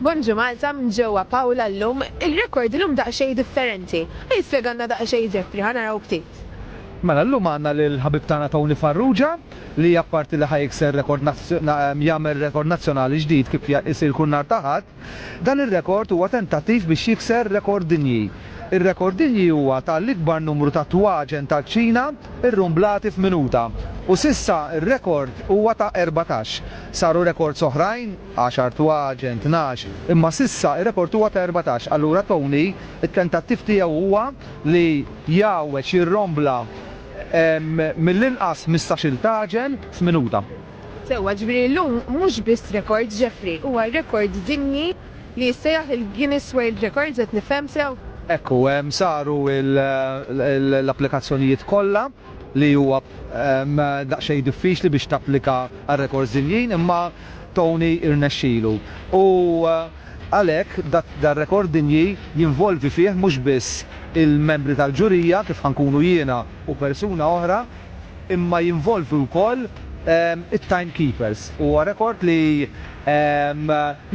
Bonġu Malta minn ġewwa Pawla llum, il-rekord illum daqsxejn differenti. Jispjegana daqsxejn Ġeffri, ħa naraw ftit. Mela llum għandna lil ħabib tagħna Tony Farrugia li apparti li ħajkser jagħmel rekord nazzjonali ġdid kif isir kull nhar ta' Ħadd, dan ir-rekord huwa tentattiv biex jikser rekord dinji. Ir-rekord dinji huwa tal-ikbar numru ta' twaġen tal-Ċina irrumblati f'minuta. U sissa ir-rekord huwa ta' 14. Saru rekords oħrajn 10 twaġen, 12, imma sissa ir-rekord huwa ta' 14. Allura Tony, it-tentattiv tiegħu huwa li jawweġ jirrombla mill-inqas 15-il taġen f'minuta. Sewwa ġifieri llum mhux biss rekord Ġeffri, huwa rekord dinji li jissejjaħ il-Guinness World Records qed nifhem sew. Ekku, saru l-applikazzjonijiet kollha li huwa daqsxejn diffiċli biex tapplika għal-rekords dinjin, imma Tony irnexxielu. U għalhekk dar rekord dinji jinvolvi fih mhux biss il-membri tal-ġurija kif ħankunu jiena u persuna oħra, imma jinvolvi wkoll it-timekeepers. Huwa rekord li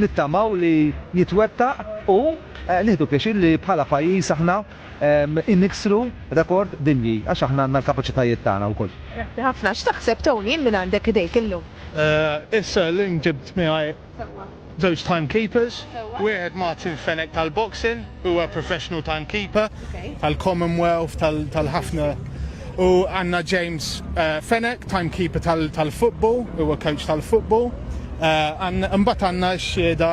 nittamaw li jitwettaq u nieħdu pjaċir li bħala pajjiż aħna inniksru rekord dinji għax aħna għandna l-kapaċitajiet tagħna wkoll. Ħafna x'taħseb Tony minn għandek idejk illum? Issa l-lum ġibt miegħi those timekeepers. Wieħed Martin Fenech tal-boxing, huwa professional timekeeper tal-Commonwealth tal-ħafna. U għandna James Fenech, timekeeper tal-football, huwa coach tal-football. Imbagħad għandna x-xhieda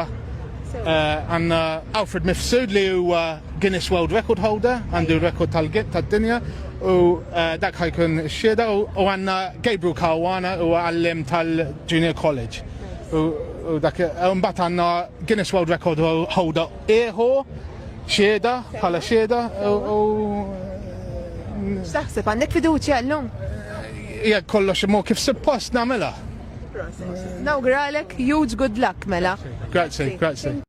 għandna Alfred Mifsud li huwa Guinness World Record holder, għandu rekord tad-dinja u dak ħajkun x-xhieda, u għandna Gabriel Caruana huwa għallim tal-Junior College. U dak imbagħad għandna Guinness World Record holder ieħor xhieda bħala xhieda u X'taħseb għandek fiduċja llum? jekk kollox imur kif suppost nagħmilha. Nawguralek huge good luck mela. Grazzi.